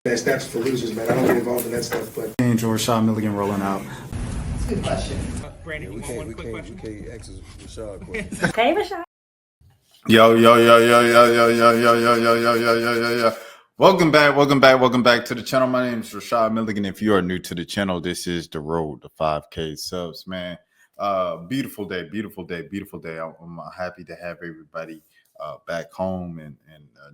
That's for losers, man. I don't get involved in that stuff, but Angel Rashad Milligan rolling out. Good question. Brandon, We can't ask Rashad questions. Hey, Rashad. Yo. Welcome back to the channel. My name is Rashad Milligan. If you are new to the channel, this is the road to 5K subs, man. Beautiful day. I'm happy to have everybody back home and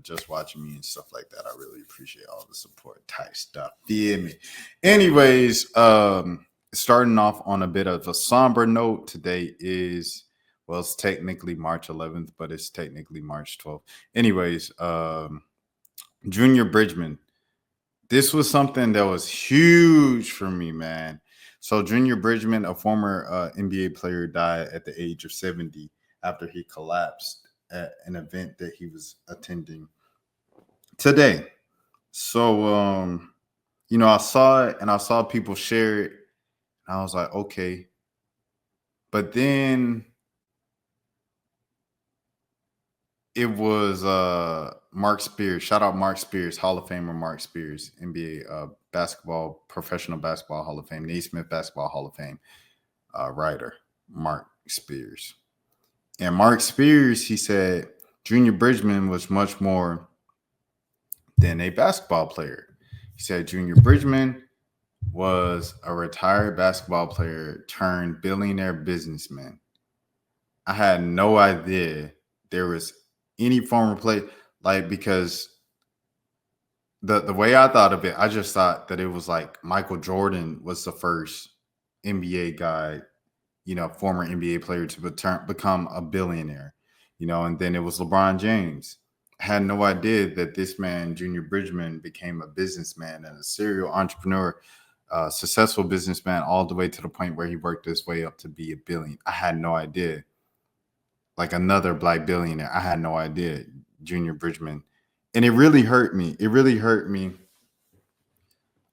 just watching me and stuff like that. I really appreciate all the support type stuff. Feel me? Anyways, starting off on a bit of a somber note, today is, well, it's technically March 11th, but it's technically March 12th. Anyways, Junior Bridgeman. This was something that was huge for me, man. So Junior Bridgeman, a former NBA player, died at the age of 70 after he collapsed at an event that he was attending today. So, I saw it and I saw people share it. And I was like, okay. But then it was Mark Spears. Shout out Mark Spears, Hall of Famer Mark Spears, NBA professional basketball Hall of Fame, Naismith Basketball Hall of Fame writer, Mark Spears. And Mark Spears, he said Junior Bridgeman was much more than a basketball player. He said Junior Bridgeman was a retired basketball player turned billionaire businessman. I had no idea there was any form of play, like, because the way I thought of it, I just thought that it was like Michael Jordan was the first NBA guy, former NBA player to become a billionaire, and then it was LeBron James. I had no idea that this man, Junior Bridgeman, became a businessman and a serial entrepreneur, successful businessman, all the way to the point where he worked his way up to be a billion. I had no idea. Like another black billionaire. I had no idea, Junior Bridgeman. And it really hurt me. It really hurt me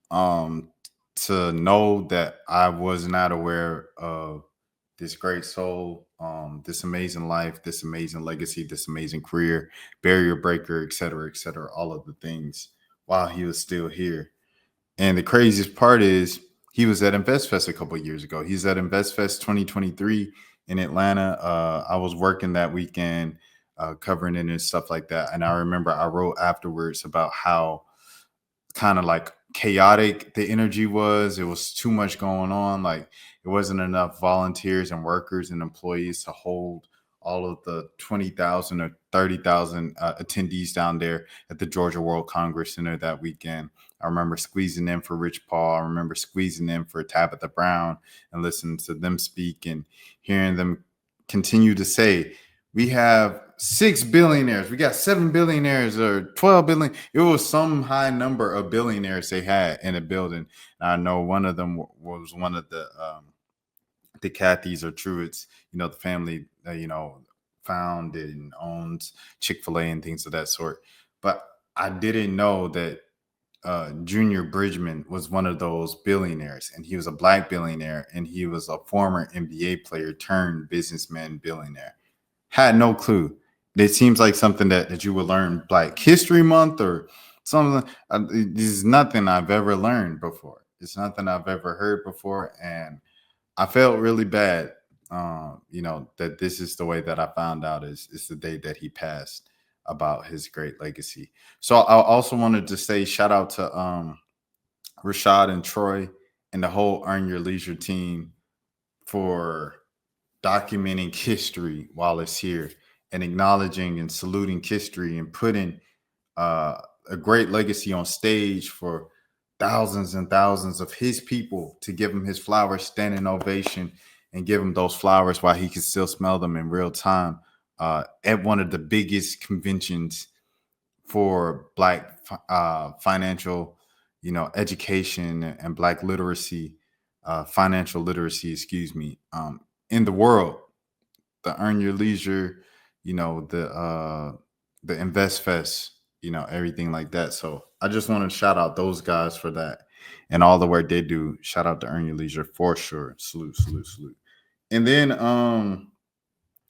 to know that I was not aware of this great soul, this amazing life, this amazing legacy, this amazing career, barrier breaker, et cetera, all of the things while he was still here. And the craziest part is he was at InvestFest a couple of years ago. He's at InvestFest 2023 in Atlanta. I was working that weekend, covering it and stuff like that. And I remember I wrote afterwards about how kind of like chaotic the energy was. It was too much going on. Like, it wasn't enough volunteers and workers and employees to hold all of the 20,000 or 30,000 attendees down there at the Georgia World Congress Center that weekend. I remember squeezing in for Rich Paul. I remember squeezing in for Tabitha Brown and listening to them speak and hearing them continue to say, we have 6 billionaires, we got 7 billionaires or 12 billion. It was some high number of billionaires they had in a building. And I know one of them was one of the Cathys or Truetts, the family, founded and owns Chick-fil-A and things of that sort. But I didn't know that Junior Bridgeman was one of those billionaires, and he was a black billionaire, and he was a former NBA player turned businessman billionaire. Had no clue. It seems like something that you would learn Black History Month or something. This is nothing I've ever learned before. It's nothing I've ever heard before, and I felt really bad, that this is the way that I found out is the day that he passed, about his great legacy. So I also wanted to say shout out to Rashad and Troy and the whole Earn Your Leisure team for documenting history while it's here and acknowledging and saluting history and putting a great legacy on stage for thousands and thousands of his people to give him his flowers, standing ovation, and give him those flowers while he could still smell them in real time at one of the biggest conventions for Black financial, education and Black literacy, financial literacy, in the world. The Earn Your Leisure, the InvestFest, everything like that. So I just want to shout out those guys for that and all the work they do. Shout out to Earn Your Leisure for sure. Salute. And then,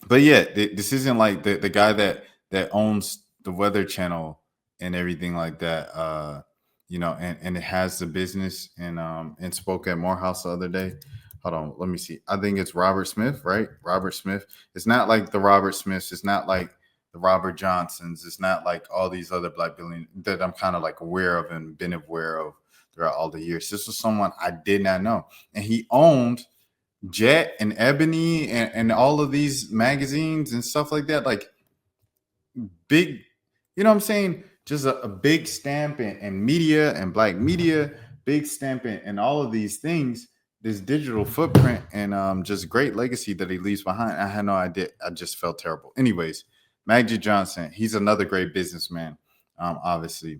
but yeah, this isn't like the guy that owns the Weather Channel and everything like that. and it has the business and spoke at Morehouse the other day. Hold on, let me see. I think it's Robert Smith, right? Robert Smith. It's not like the Robert Smiths. It's not like the Robert Johnsons. It's not like all these other black billionaires that I'm kind of like aware of and been aware of throughout all the years. This was someone I did not know, and he owned Jet and Ebony and all of these magazines and stuff like that. Like big, you know what I'm saying? Just a big stamp in media and black media, big stamp in all of these things, this digital footprint and just great legacy that he leaves behind. I had no idea. I just felt terrible. Anyways, Magic Johnson, he's another great businessman. Obviously,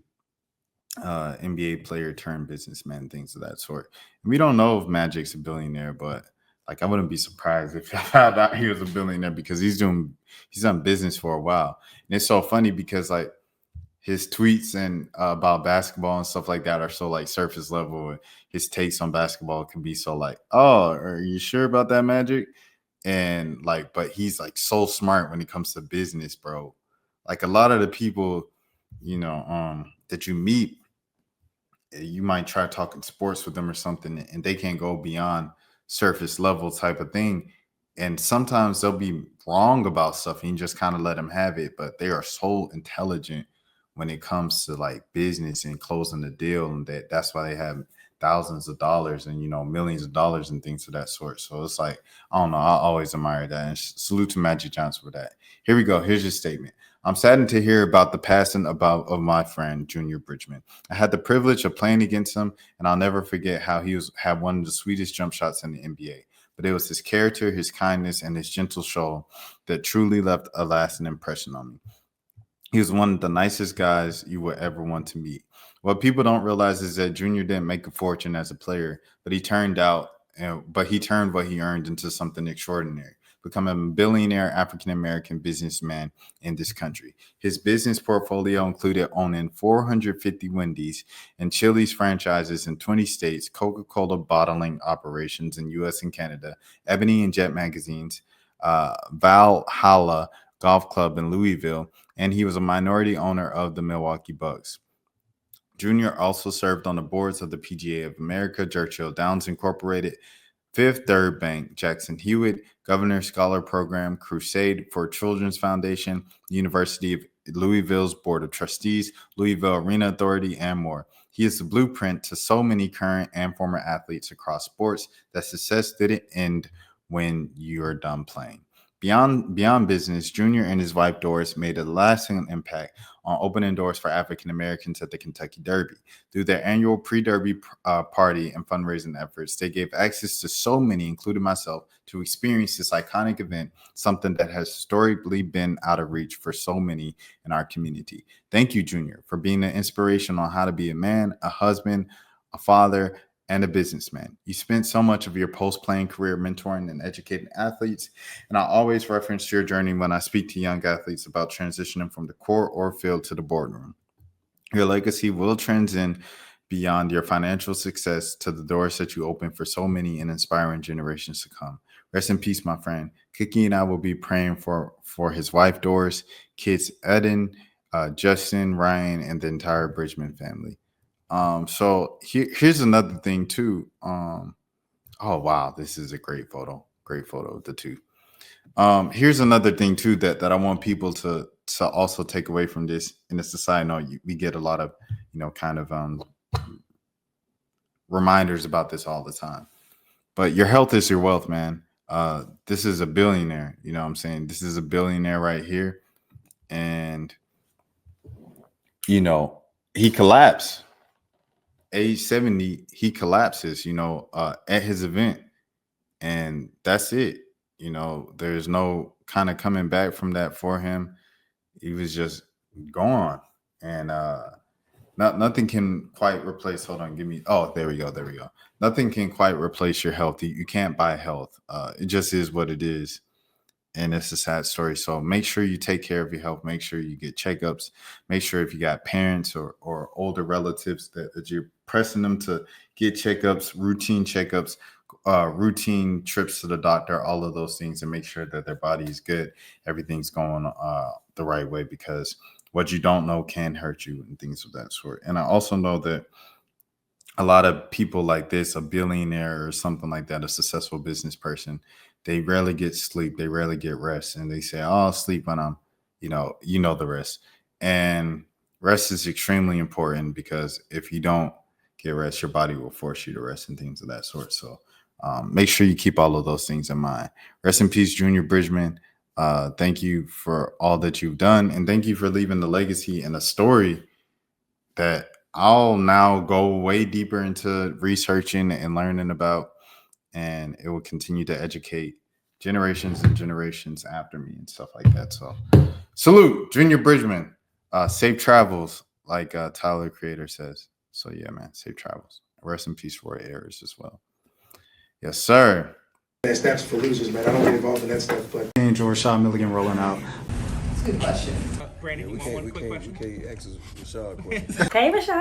NBA player turned businessman, things of that sort. And we don't know if Magic's a billionaire, but like I wouldn't be surprised if I found out he was a billionaire because he's done business for a while. And it's so funny because like his tweets and about basketball and stuff like that are so like surface level. His takes on basketball can be so like, oh, are you sure about that, Magic? And like, but he's like so smart when it comes to business, bro. Like a lot of the people, that you meet, you might try talking sports with them or something, and they can't go beyond surface level type of thing. And sometimes they'll be wrong about stuff, and you just kind of let them have it. But they are so intelligent when it comes to like business and closing the deal, and that's why they have thousands of dollars and millions of dollars and things of that sort. So it's like I don't know. I always admire that, and salute to Magic Johnson for that. Here we go. Here's your statement. I'm saddened to hear about the passing of my friend Junior Bridgeman. I had the privilege of playing against him, and I'll never forget how he had one of the sweetest jump shots in the NBA. But it was his character, his kindness, and his gentle soul that truly left a lasting impression on me. He was one of the nicest guys you would ever want to meet. What people don't realize is that Junior didn't make a fortune as a player, but he turned what he earned into something extraordinary, becoming a billionaire African American businessman in this country. His business portfolio included owning 450 Wendy's and Chili's franchises in 20 states, Coca-Cola bottling operations in U.S. and Canada, Ebony and Jet magazines, Valhalla Golf Club in Louisville, and he was a minority owner of the Milwaukee Bucks. Junior also served on the boards of the PGA of America, Churchill Downs Incorporated, Fifth Third Bank, Jackson Hewitt, Governor Scholar Program, Crusade for Children's Foundation, University of Louisville's Board of Trustees, Louisville Arena Authority, and more. He is the blueprint to so many current and former athletes across sports that success didn't end when you're done playing. Beyond business, Junior and his wife Doris made a lasting impact on opening doors for African Americans at the Kentucky Derby. Through their annual pre-Derby party and fundraising efforts, they gave access to so many, including myself, to experience this iconic event, something that has historically been out of reach for so many in our community. Thank you, Junior, for being an inspiration on how to be a man, a husband, a father, and a businessman. You spent so much of your post-playing career mentoring and educating athletes, and I always reference your journey when I speak to young athletes about transitioning from the court or field to the boardroom. Your legacy will transcend beyond your financial success to the doors that you open for so many and inspiring generations to come. Rest in peace, my friend. Kiki and I will be praying for his wife, Doris, kids, Eden, Justin, Ryan, and the entire Bridgman family. So here's another thing too. Oh wow, this is a great photo of the two. Here's another thing too that I want people to also take away from this, and it's a side note. We get a lot of kind of reminders about this all the time. But your health is your wealth, man. This is a billionaire. You know what I'm saying? This is a billionaire right here, and he collapsed. Age 70, he collapses, at his event. And that's it. There's no kind of coming back from that for him. He was just gone. And nothing can quite replace, hold on, there we go. Nothing can quite replace your health. You can't buy health. It just is what it is. And it's a sad story. So make sure you take care of your health. Make sure you get checkups. Make sure if you got parents or older relatives that you're pressing them to get checkups, routine trips to the doctor, all of those things, and make sure that their body is good. Everything's going the right way, because what you don't know can hurt you and things of that sort. And I also know that a lot of people like this, a billionaire or something like that, a successful business person, they rarely get sleep. They rarely get rest. And they say, oh, I'll sleep when I'm, you know the rest. And rest is extremely important because if you don't get rest, your body will force you to rest and things of that sort. So make sure you keep all of those things in mind. Rest in peace, Junior Bridgeman. Thank you for all that you've done. And thank you for leaving the legacy and a story that I'll now go way deeper into researching and learning about, and it will continue to educate generations and generations after me and stuff like that. So salute, Junior Bridgeman. Safe travels, like Tyler Creator says. So yeah, man, safe travels. Rest in peace, Roy Ayers as well. Yes, sir. That's for losers, man. I don't get involved in that stuff, but. Angel Rashad Milligan rolling out. That's a good question. We can't ask Rashad questions. Hey, Rashad.